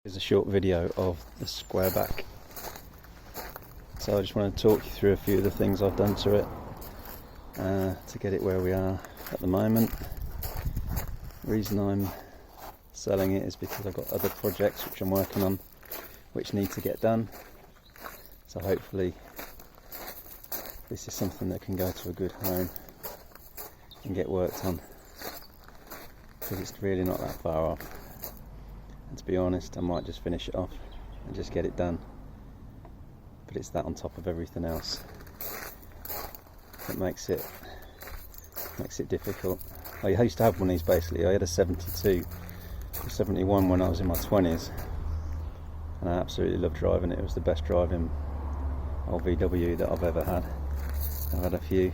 Here's a short video of the Squareback. So I just want to talk you through a few of the things I've done to it to get it where we are at the moment. The reason I'm selling it is because I've got other projects which I'm working on which need to get done. So hopefully this is something that can go to a good home and get worked on, because it's really not that far off. And to be honest, I might just finish it off and just get it done, but it's that on top of everything else that makes it difficult. I used to have one of these basically. I had a 72 or 71 when I was in my 20s, and I absolutely loved driving it. It was the best driving old VW that I've ever had. I've had a few.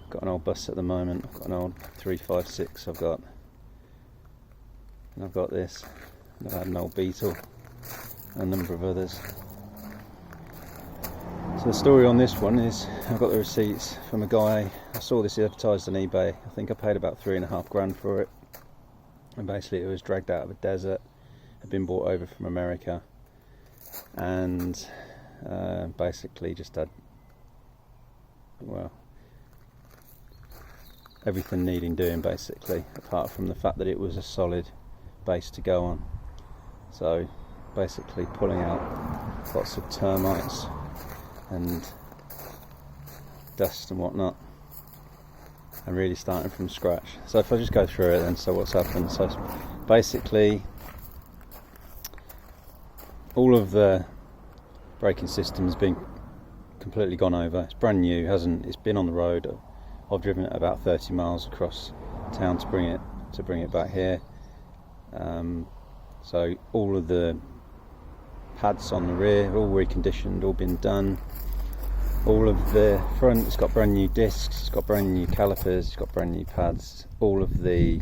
I've got an old bus at the moment. I've got an old 356 I've got this. I've had an old Beetle and a number of others. So the story on this one is I've got the receipts from a guy. I saw this advertised on eBay. I think I paid about $3,500 for it. And basically it was dragged out of a desert, had been brought over from America, and basically just had, well, everything needing doing basically, apart from the fact that it was a solid base to go on. So basically pulling out lots of termites and dust and whatnot, and really starting from scratch. So if I just go through it then, so what's happened? So basically all of the braking system has been completely gone over. It's brand new, it's been on the road. I've driven it about 30 miles across town to bring it back here. So all of the pads on the rear, all reconditioned, all been done. All of the front, it's got brand new discs, it's got brand new calipers, it's got brand new pads. All of the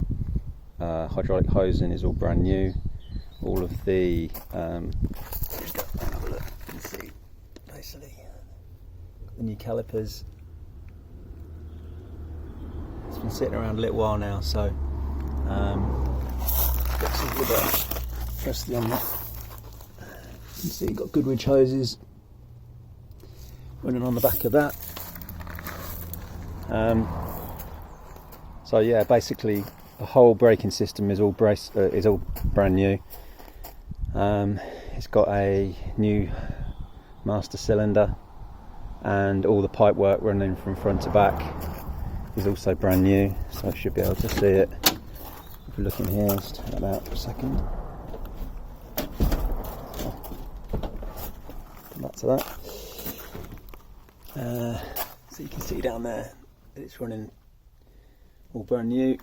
hydraulic hosing is all brand new. All of the just go and have a look and see, basically the new calipers. It's been sitting around a little while now, so press the on there. You can see you've got Goodrich hoses running on the back of that. So yeah, basically the whole braking system is all brand new. It's got a new master cylinder, and all the pipe work running from front to back is also brand new, so I should be able to see it. If we look in here, let's turn that out for a second. Come back to that. So you can see down there that it's running all brand new.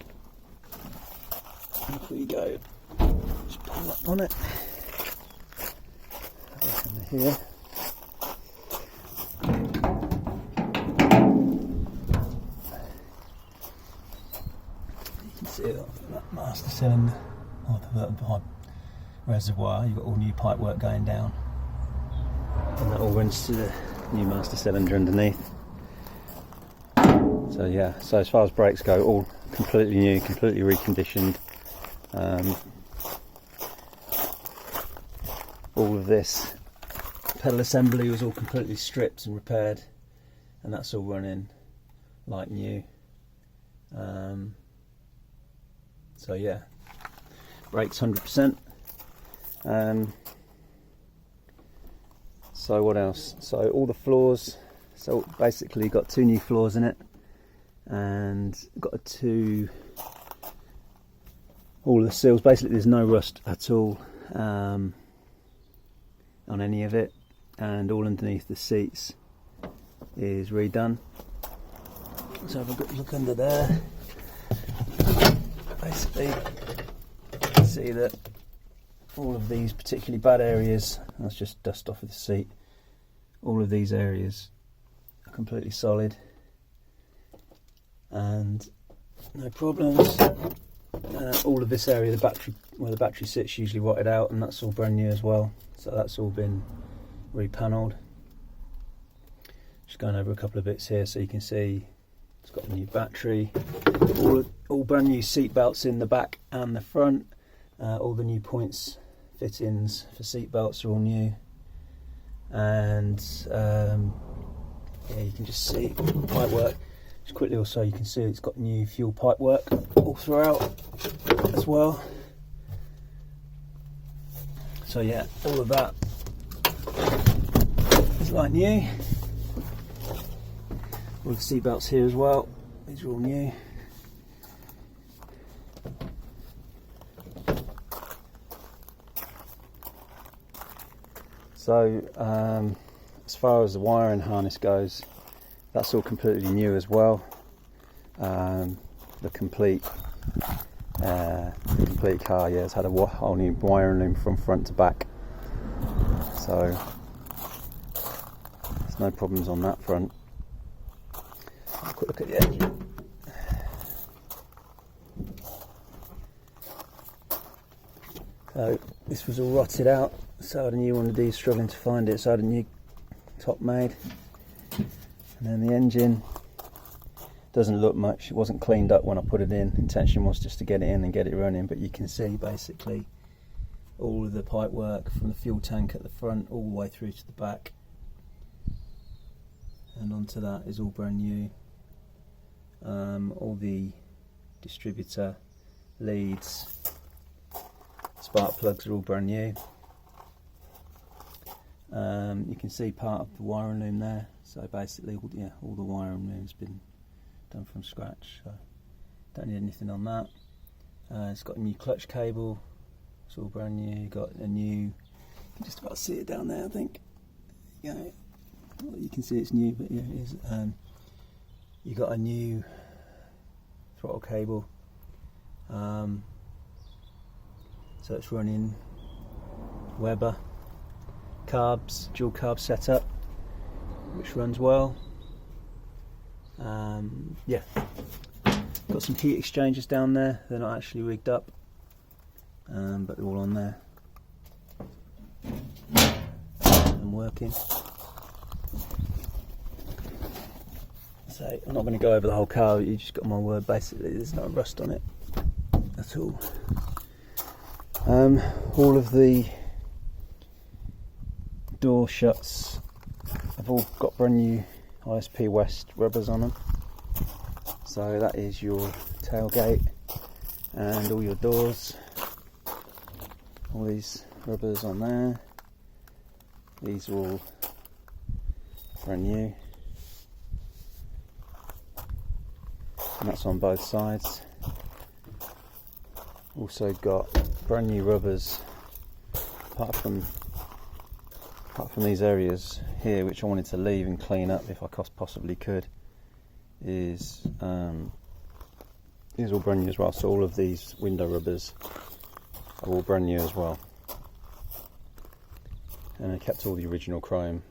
Off we go. Just pull up on it. Under here. You can see that master cylinder, or the reservoir. You've got all new pipe work going down, and that all runs to the new master cylinder underneath. So yeah, so as far as brakes go, all completely new, completely reconditioned. All of this pedal assembly was all completely stripped and repaired, and that's all running like new. So yeah, brakes 100%. So what else? So all the floors, so basically got 2 new floors in it, and got all the seals, basically there's no rust at all on any of it, and all underneath the seats is redone. Let's have a good look under there. Basically you can see that all of these particularly bad areas, that's just dust off of the seat, all of these areas are completely solid and no problems. All of this area, the battery, where the battery sits, usually rotted out, and that's all brand new as well, so that's all been repanelled. Just going over a couple of bits here so you can see it's got a new battery, all brand new seat belts in the back and the front, all the new points fittings for seat belts are all new, and yeah, you can just see pipe work. Just quickly also, you can see it's got new fuel pipe work all throughout as well. So yeah, all of that is like new. All the seat belts here as well, these are all new. So as far as the wiring harness goes, that's all completely new as well. The complete car, yeah, has had a whole new wiring loom from front to back. So there's no problems on that front. Have a quick look at the engine. So this was all rotted out, so I had a new one of these, struggling to find it, so I had a new top made. And then the engine doesn't look much, it wasn't cleaned up when I put it in. Intention was just to get it in and get it running, but you can see basically all of the pipe work from the fuel tank at the front all the way through to the back, and onto that is all brand new. All the distributor leads, spark plugs are all brand new. You can see part of the wiring loom there, so basically all the wiring loom's been done from scratch, so don't need anything on that. It's got a new clutch cable, it's all brand new. Got a new, you can just about see it down there, I think. Yeah, well, you can see it's new, but yeah, it is. You got a new throttle cable, so it's running Weber carbs, dual carb setup, which runs well. Yeah, got some heat exchangers down there. They're not actually rigged up, but they're all on there and working. So I'm not going to go over the whole car. You just got my word. Basically, there's no rust on it at all. All of the door shuts have all got brand new ISP West rubbers on them. So that is your tailgate and all your doors. All these rubbers on there. These are all brand new. And that's on both sides. Also got brand new rubbers apart from these areas here, which I wanted to leave and clean up if I possibly could. Is these are all brand new as well, so all of these window rubbers are all brand new as well, and I kept all the original chrome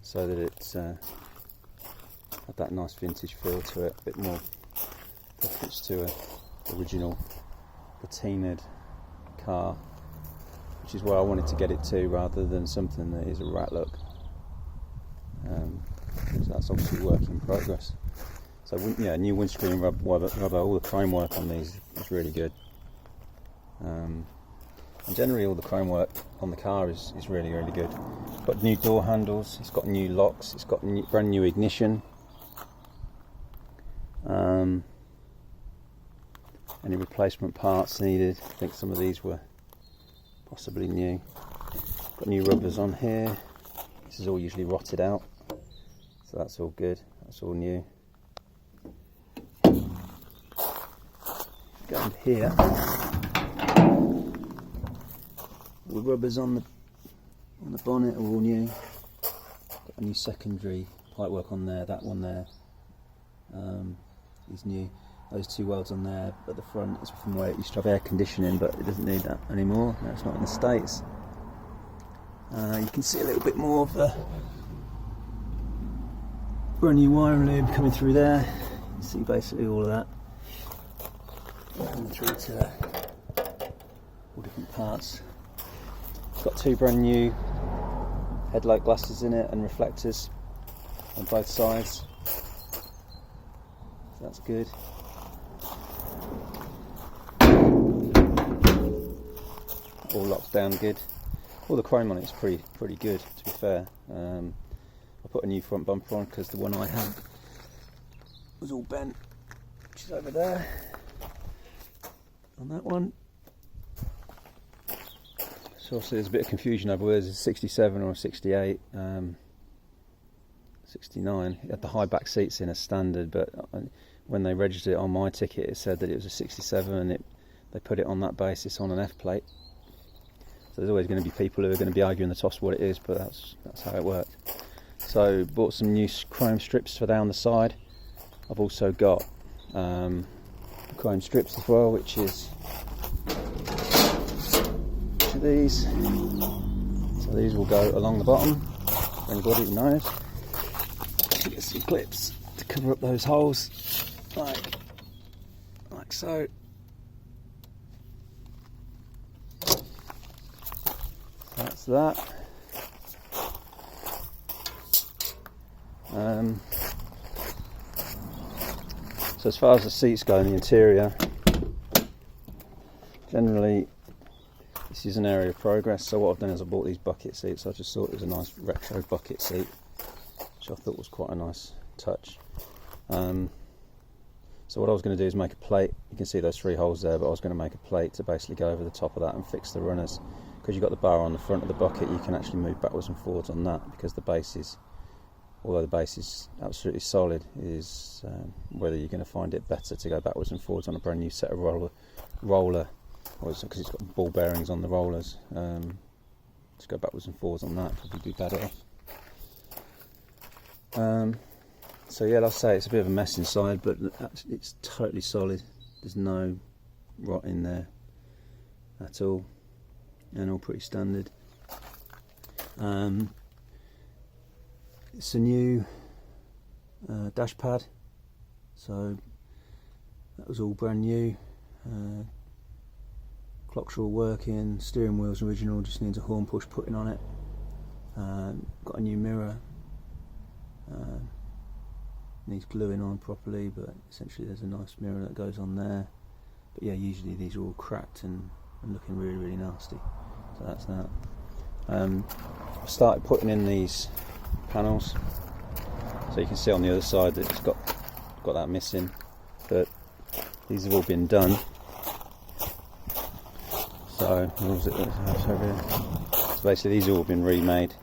so that it had that nice vintage feel to it, a bit more reference to a original patinaed car, which is where I wanted to get it to, rather than something that is a rat look. So that's obviously work in progress. So yeah, new windscreen rubber, all the chrome work on these is really good. And generally all the chrome work on the car is really, really good. It's got new door handles, it's got new locks, it's got brand new ignition. Any replacement parts needed? I think some of these were possibly new. Got new rubbers on here. This is all usually rotted out, so that's all good. That's all new. Going here, all the rubbers on the bonnet are all new. Got a new secondary pipework on there. That one there is new. Those two welds on there at the front is from where it used to have air conditioning, but it doesn't need that anymore. No, it's not in the States. You can see a little bit more of the brand new wiring loom coming through there. You can see basically all of that coming through to all different parts. It's got two brand new headlight glasses in it and reflectors on both sides. So that's good. all locks down good. All the chrome on it's pretty good, to be fair. I put a new front bumper on because the one I had was all bent, which is over there on that one. So obviously there's a bit of confusion over whether it's a 67 or a 68, 69. It had the high back seats in as standard, but when they registered it on my ticket it said that it was a 67, and they put it on that basis on an F plate. So there's always going to be people who are going to be arguing the toss what it is, but that's how it worked. So bought some new chrome strips for down the side. I've also got chrome strips as well, which is these. So these will go along the bottom for anybody who knows. Get some clips to cover up those holes, like so. That's that. So as far as the seats go in the interior, generally this is an area of progress. So what I've done is I bought these bucket seats. I just thought it was a nice retro bucket seat, which I thought was quite a nice touch. So what I was going to do is make a plate. You can see those 3 holes there, but I was going to make a plate to basically go over the top of that and fix the runners. Because you've got the bar on the front of the bucket, you can actually move backwards and forwards on that, because the base is, although the base is absolutely solid, is whether you're going to find it better to go backwards and forwards on a brand new set of roller, or because it's got ball bearings on the rollers, to go backwards and forwards on that probably be better off. So yeah, like I say, it's a bit of a mess inside, but it's totally solid. There's no rot in there at all, and all pretty standard. It's a new dash pad, so that was all brand new. Clocks are all working, steering wheel's original, just needs a horn push putting on it. Got a new mirror, needs gluing on properly, but essentially there's a nice mirror that goes on there. But yeah, usually these are all cracked and looking really nasty, so that's that. I started putting in these panels, so you can see on the other side that it's got that missing, but these have all been done. So what was it that's over here? So basically these have all been remade,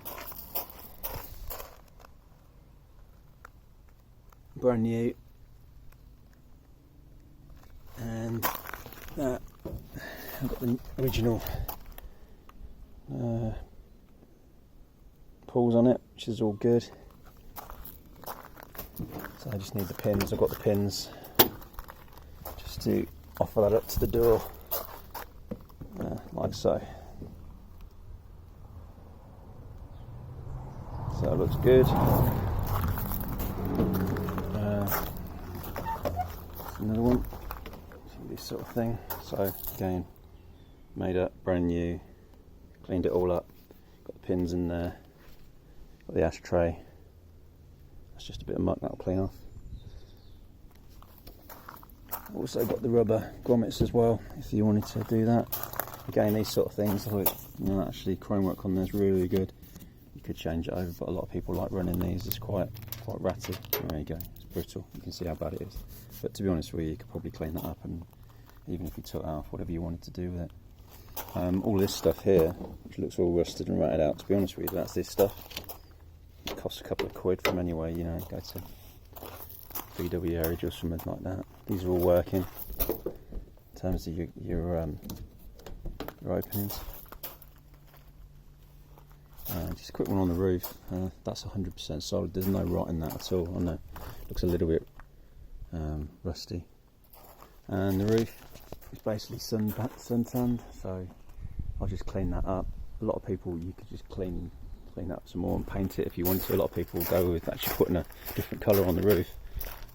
brand new, and that I've got the original pulls on it, which is all good. So I just need the pins. I've got the pins just to offer that up to the door, like so. So it looks good. Another one, this sort of thing. So again, made up, brand new, cleaned it all up, got the pins in there, got the ashtray. That's just a bit of muck that'll clean off. Also got the rubber grommets as well, if you wanted to do that. Again, these sort of things, actually chrome work on there is really good. You could change it over, but a lot of people like running these. It's quite ratty. There you go, it's brittle. You can see how bad it is. But to be honest with you, you could probably clean that up, and even if you took it off, whatever you wanted to do with it. All this stuff here, which looks all rusted and ratted out, to be honest with you, that's this stuff. It costs a couple of quid from anywhere, go to VW Garage or something like that. These are all working in terms of your openings. Just a quick one on the roof. That's 100% solid. There's no rot in that at all. I know it looks a little bit rusty. And the roof is basically sun-tanned, so I'll just clean that up. A lot of people, you could just clean that up some more and paint it if you want to. A lot of people will go with actually putting a different colour on the roof.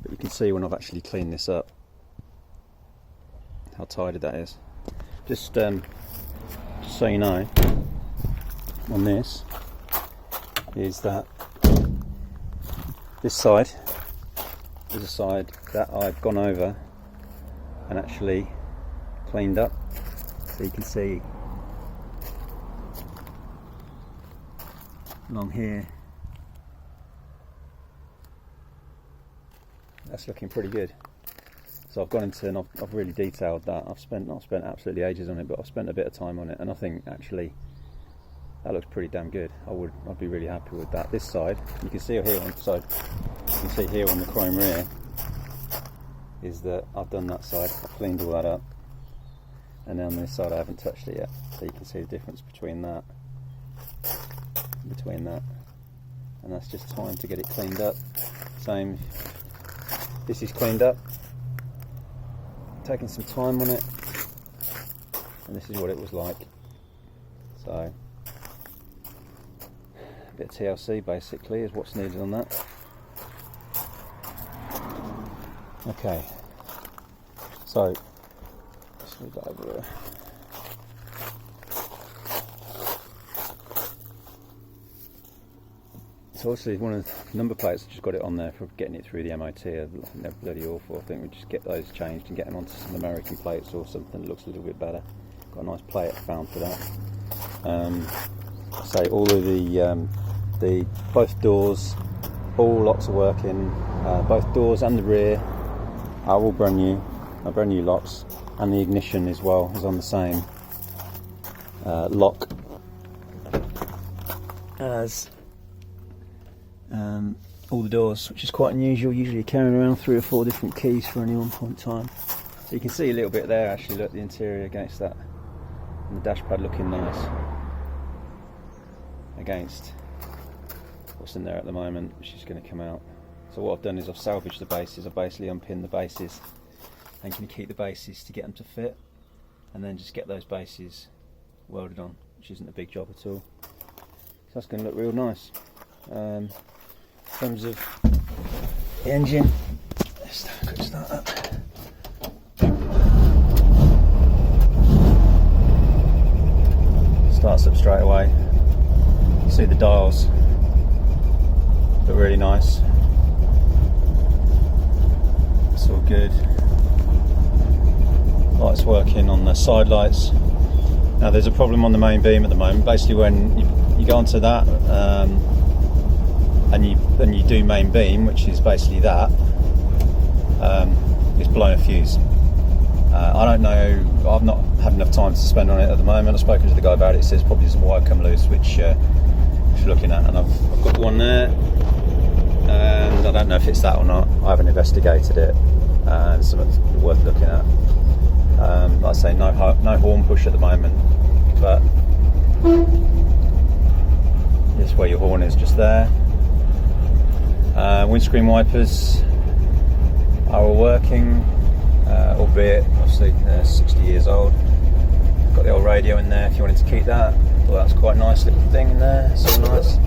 But you can see when I've actually cleaned this up how tidy that is. Just so you know, on this is that this side is a side that I've gone over and actually cleaned up, so you can see along here. That's looking pretty good. So I've gone into and I've really detailed that. I've spent absolutely ages on it, but I've spent a bit of time on it, and I think actually that looks pretty damn good. I'd be really happy with that. This side, you can see here on the side, you can see here on the chrome rear is that I've done that side. I've cleaned all that up, and then on this side I haven't touched it yet. So you can see the difference between that, and that's just time to get it cleaned up. Same. This is cleaned up, taking some time on it, and this is what it was like. So a bit of TLC basically is what's needed on that. Okay, so let's move that over there. So obviously one of the number plates, I just got it on there for getting it through the MOT. I think they're bloody awful. I think we just get those changed and get them onto some American plates or something that looks a little bit better. Got a nice plate I found for that. So all of the both doors, all locks are working. Both doors and the rear are all brand new locks, and the ignition as well is on the same lock as all the doors, which is quite unusual. Usually you're carrying around 3 or 4 different keys for any one point in time. So you can see a little bit there actually, look, the interior against that, and the dash pad looking nice against what's in there at the moment, which is going to come out. So what I've done is I've salvaged the bases. I've basically unpinned the bases and can keep the bases to get them to fit, and then just get those bases welded on, which isn't a big job at all. So that's going to look real nice. In terms of the engine, let's have a quick start up. Starts up straight away. You see the dials look really nice. It's all good. Lights working on the side lights. Now there's a problem on the main beam at the moment. Basically when you go onto that and you do main beam, which is basically that, it's blown a fuse. I don't know, I've not had enough time to spend on it at the moment. I've spoken to the guy about it. He says probably some wire come loose, which you're looking at, and I've got one there, and I don't know if it's that or not. I haven't investigated it, and something worth looking at. Like I say, no horn push at the moment, but this is where your horn is, just there. Windscreen wipers are all working, albeit obviously they're 60 years old. Got the old radio in there if you wanted to keep that. Well, that's quite a nice little thing in there. It's all nice.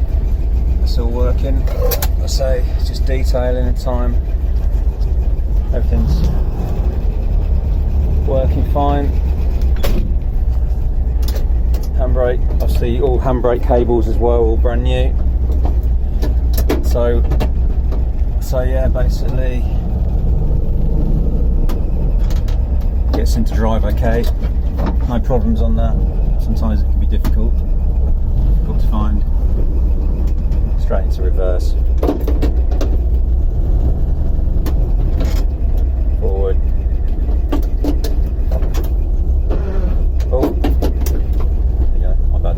It's all working. Like I say, it's just detailing in time. Everything's working fine. Handbrake, obviously all handbrake cables as well, all brand new. So yeah, basically gets into drive okay. No problems on that. Sometimes it can be difficult to find. Straight into reverse. Forward. Oh, there you go, my bad.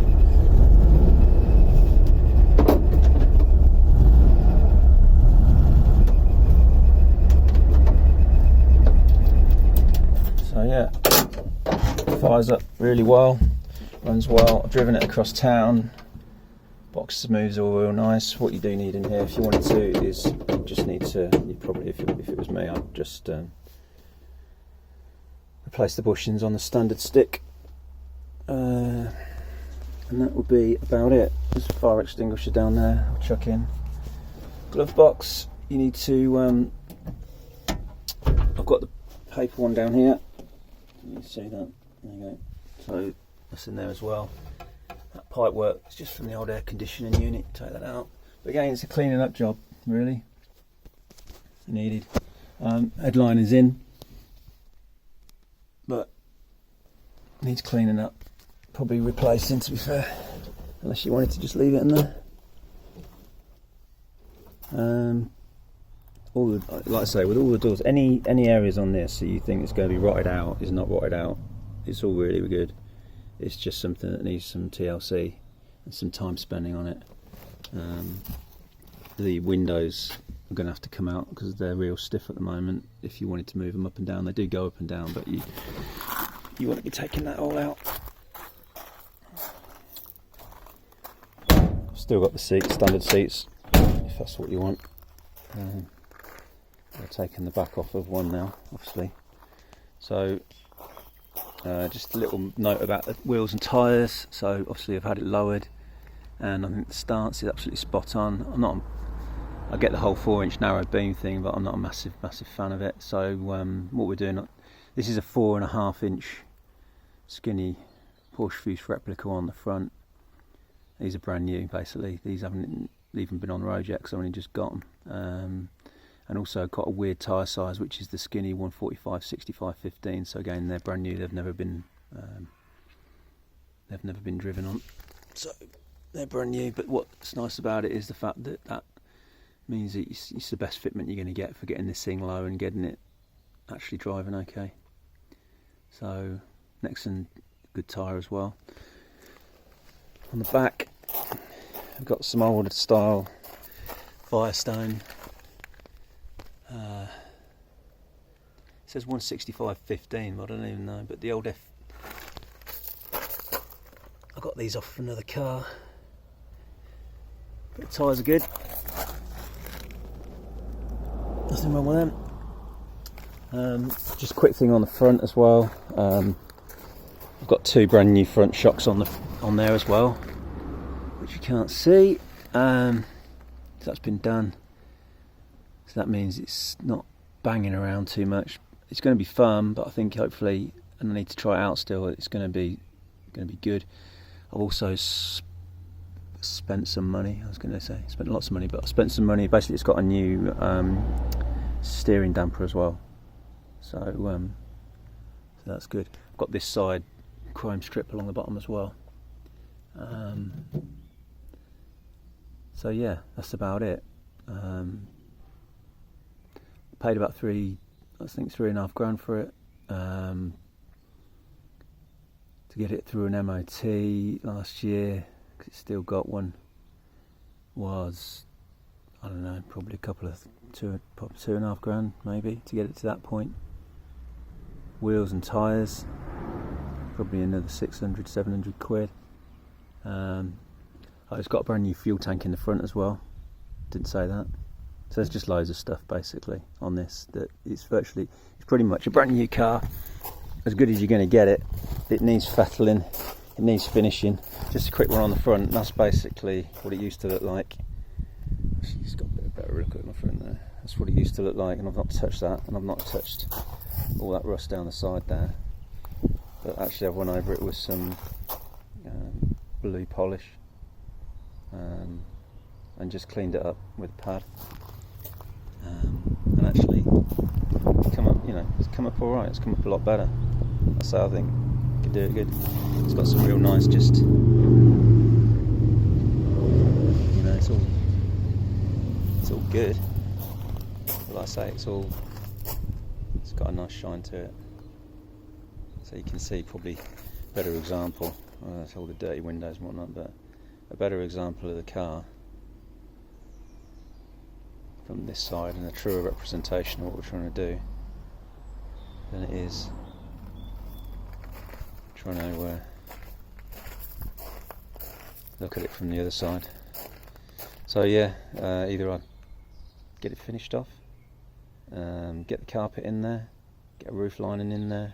So yeah, fires up really well, runs well. I've driven it across town. Box moves all real nice. What you do need in here, if you wanted to, is you just need to. You probably, if it was me, I'd just replace the bushings on the standard stick, and that would be about it. There's a fire extinguisher down there. I'll chuck in. Glove box. You need to. I've got the paper one down here. You can see that. There you go. So that's in there as well. That pipe work is just from the old air conditioning unit. Take that out. But again, it's a cleaning up job, really. Needed. Headline is in, but needs cleaning up. Probably replacing, to be fair, unless you wanted to just leave it in there. Like I say, with all the doors, any areas on this that you think it's going to be rotted out is not rotted out. It's all really good. It's just something that needs some TLC and some time spending on it. The windows are going to have to come out because they're real stiff at the moment. If you wanted to move them up and down, they do go up and down, but you want to be taking that all out. Still got the seats, standard seats, if that's what you want. I've taken the back off of one now, obviously. So just a little note about the wheels and tyres. So obviously I've had it lowered, and I think the stance is absolutely spot on. I get the whole 4-inch narrow beam thing, but I'm not a massive fan of it. So what we're doing, this is a 4.5-inch skinny Porsche Fuchs replica on the front. These are brand new, basically. These haven't even been on the road yet because I've only just got them. And also got a weird tyre size, which is the skinny 145/65/15. So again, they're brand new. They've never been driven on, so they're brand new. But what's nice about it is the fact that means that it's the best fitment you're going to get for getting this thing low and getting it actually driving okay. So next and good tyre as well. On the back, I've got some old style Firestone. It says 165/15, but I don't even know. But the old I got these off another car. But the tyres are good. Nothing wrong with them. Just a quick thing on the front as well. I've got 2 brand new front shocks on there as well, which you can't see. So that's been done. So that means it's not banging around too much. It's going to be firm, but I think hopefully, and I need to try it out still, it's going to be good. I've also spent some money. Spent lots of money, but I spent some money. Basically, it's got a new steering damper as well. So that's good. I've got this side chrome strip along the bottom as well. So yeah, that's about it. Paid about 3.5 grand for it, to get it through an MOT last year, because it's still got one, was, I don't know, probably probably 2.5 grand maybe to get it to that point. Wheels and tyres, probably another 600-700 quid. It's got a brand new fuel tank in the front as well, didn't say that. So there's just loads of stuff basically on this that it's pretty much a brand new car, as good as you're going to get it. It needs fettling, it needs finishing. Just a quick one on the front. That's basically what it used to look like. Actually, it's got a bit better look at my front there. That's what it used to look like, and I've not touched that, and I've not touched all that rust down the side there. But actually, I've went over it with some blue polish, and just cleaned it up with a pad. And actually, it's come up all right. It's come up a lot better. That's how I think you can do it good. It's got some real nice, it's all good. But like I say, it's got a nice shine to it. So you can see probably a better example. That's all the dirty windows and whatnot, but a better example of the car from this side, and a truer representation of what we're trying to do than it is trying to look at it from the other side. So yeah, either I get it finished off, get the carpet in there, get a roof lining in there,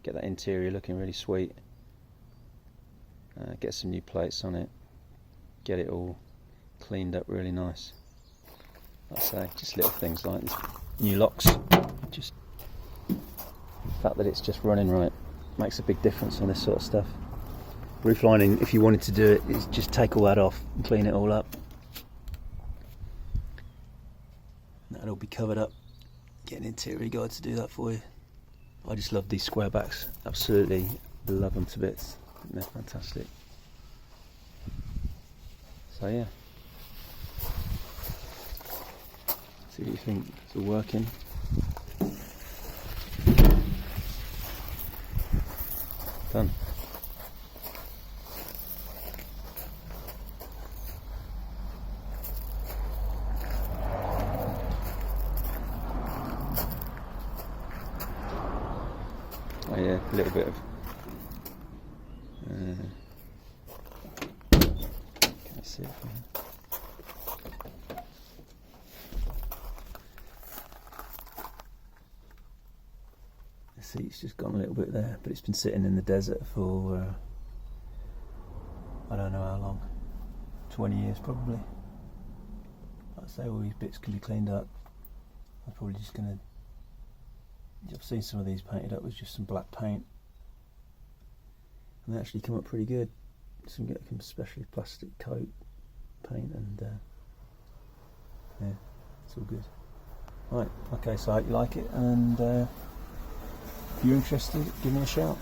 get that interior looking really sweet, get some new plates on it, get it all cleaned up really nice. Like I say, just little things like this. New locks, just the fact that it's just running right makes a big difference on this sort of stuff. Roof lining, if you wanted to do it, is just take all that off and clean it all up. That'll be covered up. Get an interior guy to do that for you. I just love these Squarebacks, absolutely love them to bits. I think they're fantastic. So yeah. See what you think. It's all working. Done. Oh yeah, a little bit of can you see it from here? The seat's just gone a little bit there, but it's been sitting in the desert for I don't know how long, 20 years probably. Like I say, all these bits can be cleaned up. I'm probably just going to, I've seen some of these painted up with just some black paint, and they actually come up pretty good. So get some specially plastic coat paint, and yeah, it's all good. Right, okay, so I hope you like it, and if you're interested, give me a shout.